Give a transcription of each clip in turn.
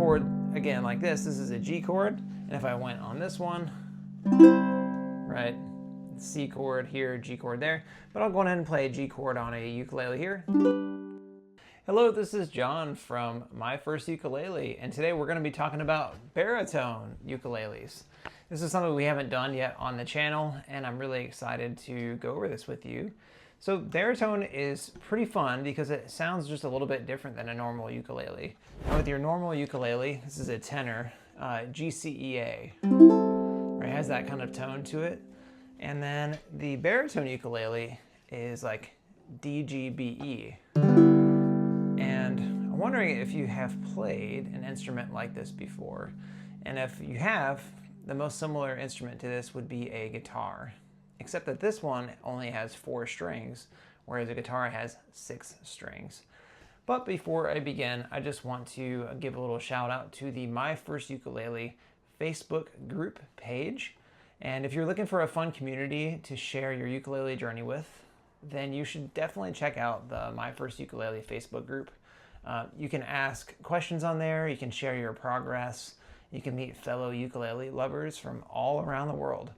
chord, again, like this is a G chord. And if I went on this one, right, C chord here, G chord there. But I'll go ahead and play a G chord on a ukulele here. Hello, this is John from My First Ukulele, and today we're going to be talking about baritone ukuleles. This is something we haven't done yet on the channel, and I'm really excited to go over this with you. So baritone is pretty fun because it sounds just a little bit different than a normal ukulele. Now with your normal ukulele, this is a tenor, G, C, E, A. Right, it has that kind of tone to it. And then the baritone ukulele is like D, G, B, E. And I'm wondering if you have played an instrument like this before. And if you have, the most similar instrument to this would be a guitar. Except that this one only has 4 strings, whereas a guitar has 6 strings. But before I begin, I just want to give a little shout out to the My First Ukulele Facebook group page. And if you're looking for a fun community to share your ukulele journey with, then you should definitely check out the My First Ukulele Facebook group. You can ask questions on there, you can share your progress, you can meet fellow ukulele lovers from all around the world.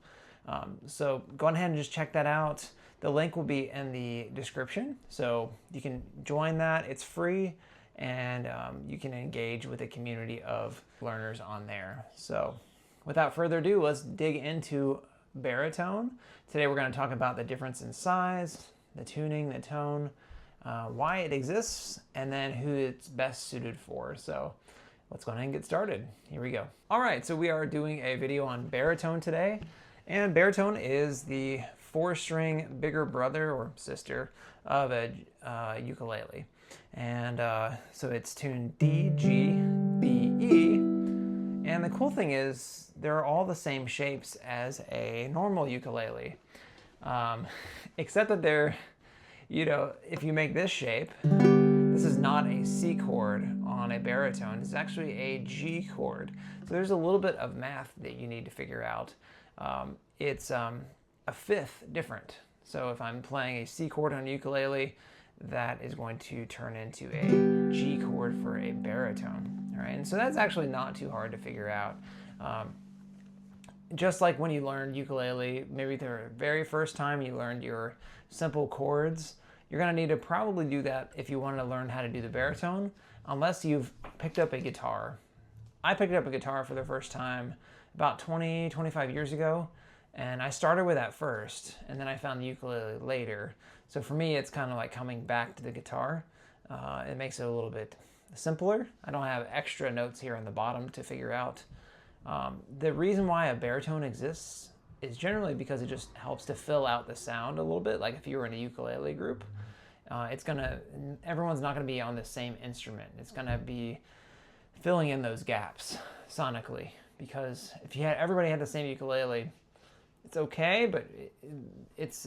So go ahead and just check that out. The link will be in the description, so you can join that. It's free, and you can engage with a community of learners on there. So without further ado, let's dig into baritone. Today we're going to talk about the difference in size, the tuning, the tone, why it exists, and then who it's best suited for. So let's go ahead and get started. Here we go. All right, so we are doing a video on baritone today. And baritone is the 4-string bigger brother or sister of a ukulele. And so it's tuned D, G, B, E. And the cool thing is they're all the same shapes as a normal ukulele. Except that they're, if you make this shape, this is not a C chord on a baritone. It's actually a G chord. So there's a little bit of math that you need to figure out. It's a 5th different. So if I'm playing a C chord on a ukulele, that is going to turn into a G chord for a baritone. All right, and so that's actually not too hard to figure out. Just like when you learned ukulele, maybe the very first time you learned your simple chords, you're going to need to probably do that if you want to learn how to do the baritone, unless you've picked up a guitar. I picked up a guitar for the first time about 25 years ago, and I started with that first, and then I found the ukulele later. So for me, it's kind of like coming back to the guitar. It makes it a little bit simpler. I don't have extra notes here on the bottom to figure out. The reason why a baritone exists is generally because it just helps to fill out the sound a little bit. Like if you were in a ukulele group, everyone's not gonna be on the same instrument. It's gonna be filling in those gaps sonically, because if everybody had the same ukulele, it's okay, but it's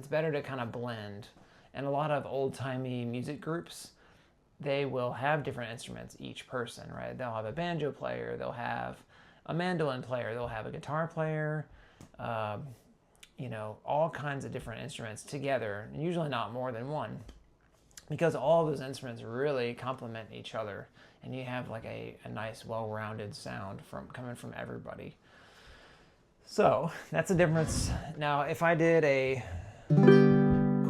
better to kind of blend. And a lot of old-timey music groups, they will have different instruments, each person, right? They'll have a banjo player, they'll have a mandolin player, they'll have a guitar player, all kinds of different instruments together, and usually not more than one, because all of those instruments really complement each other, and you have like a nice, well-rounded sound coming from everybody. So that's the difference. Now, if I did a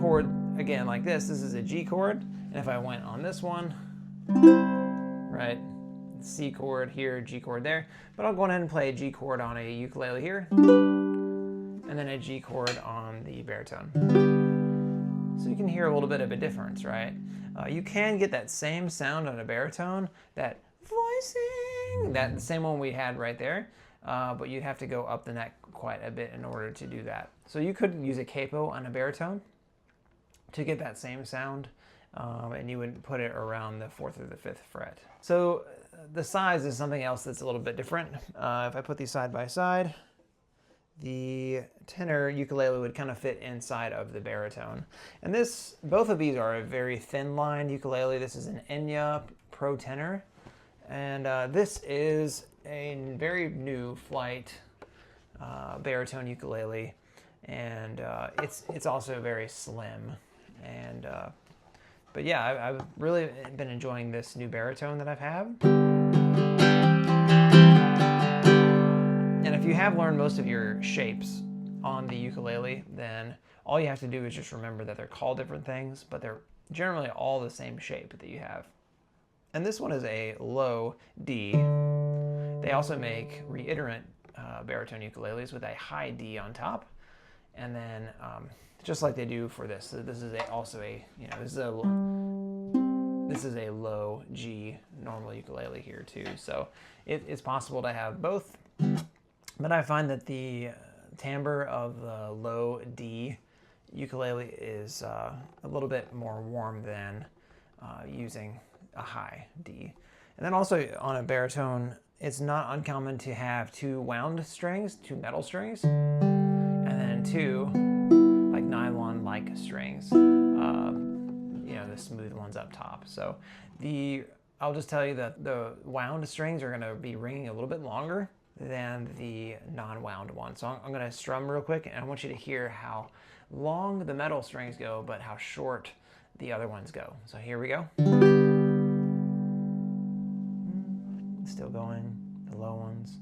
chord, again, like this is a G chord, and if I went on this one, right, C chord here, G chord there, but I'll go ahead and play a G chord on a ukulele here, and then a G chord on the baritone. So you can hear a little bit of a difference, right? You can get that same sound on a baritone, that voicing, the same one we had right there, but you'd have to go up the neck quite a bit in order to do that. So you could use a capo on a baritone to get that same sound, and you would put it around the 4th or the 5th fret. So the size is something else that's a little bit different. If I put these side by side, the tenor ukulele would kind of fit inside of the baritone. And both of these are a very thin lined ukulele. This is an Enya Pro Tenor, and this is a very new flight baritone ukulele, and it's also very slim, and But yeah, I've really been enjoying this new baritone that I've had. And if you have learned most of your shapes on the ukulele, then all you have to do is just remember that they're called different things, but they're generally all the same shape that you have. And this one is a low D. They also make reiterant baritone ukuleles with a high D on top. And then just like they do for this, so this is also a, you know, this is a low G normal ukulele here too. So it's possible to have both. But I find that the timbre of the low D ukulele is a little bit more warm than using a high D. And then also on a baritone, it's not uncommon to have two wound strings, two metal strings, and then two like nylon-like strings, you know, the smooth ones up top. So I'll just tell you that the wound strings are going to be ringing a little bit longer than the non-wound one. So I'm going to strum real quick, and I want you to hear how long the metal strings go, but how short the other ones go. So here we go. Still going, the low ones.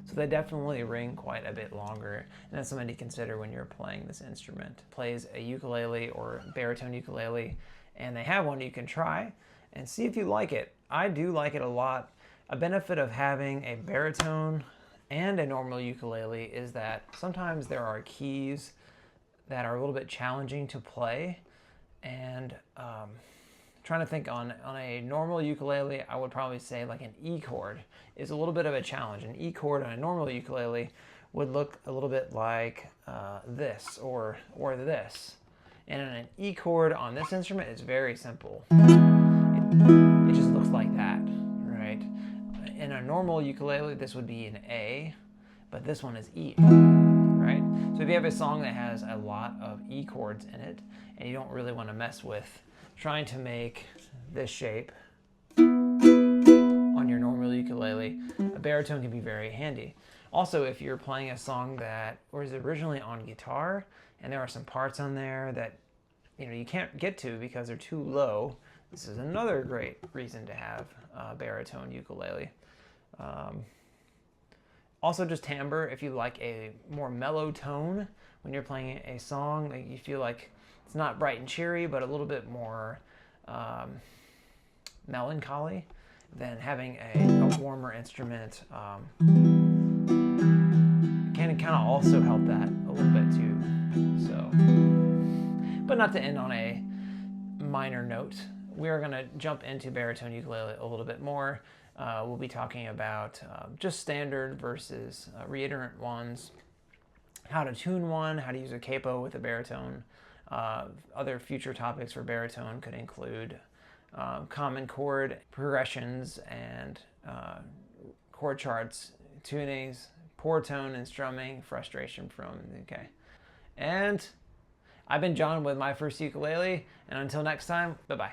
So they definitely ring quite a bit longer, and that's something to consider when you're playing this instrument. Plays a ukulele or baritone ukulele, and they have one you can try and see if you like it. I do like it a lot. A benefit of having a baritone and a normal ukulele is that sometimes there are keys that are a little bit challenging to play, and trying to think on a normal ukulele, I would probably say like an E chord is a little bit of a challenge. An E chord on a normal ukulele would look a little bit like this or this. And an E chord on this instrument is very simple. It just looks like that, right? In a normal ukulele, this would be an A, but this one is E, right? So if you have a song that has a lot of E chords in it, and you don't really want to mess with trying to make this shape on your normal ukulele, a baritone can be very handy. Also, if you're playing a song that was originally on guitar, and there are some parts on there that you can't get to because they're too low, this is another great reason to have a baritone ukulele. Also, just timbre, if you like a more mellow tone when you're playing a song, like you feel like it's not bright and cheery, but a little bit more melancholy, then having a warmer instrument can kind of also help that a little bit too. So, but not to end on a minor note, we are going to jump into baritone ukulele a little bit more. We'll be talking about just standard versus reiterant ones, how to tune one, how to use a capo with a baritone. Other future topics for baritone could include common chord progressions and chord charts, tunings, poor tone and strumming, frustration from, okay. And I've been John with My First Ukulele, and until next time, bye-bye.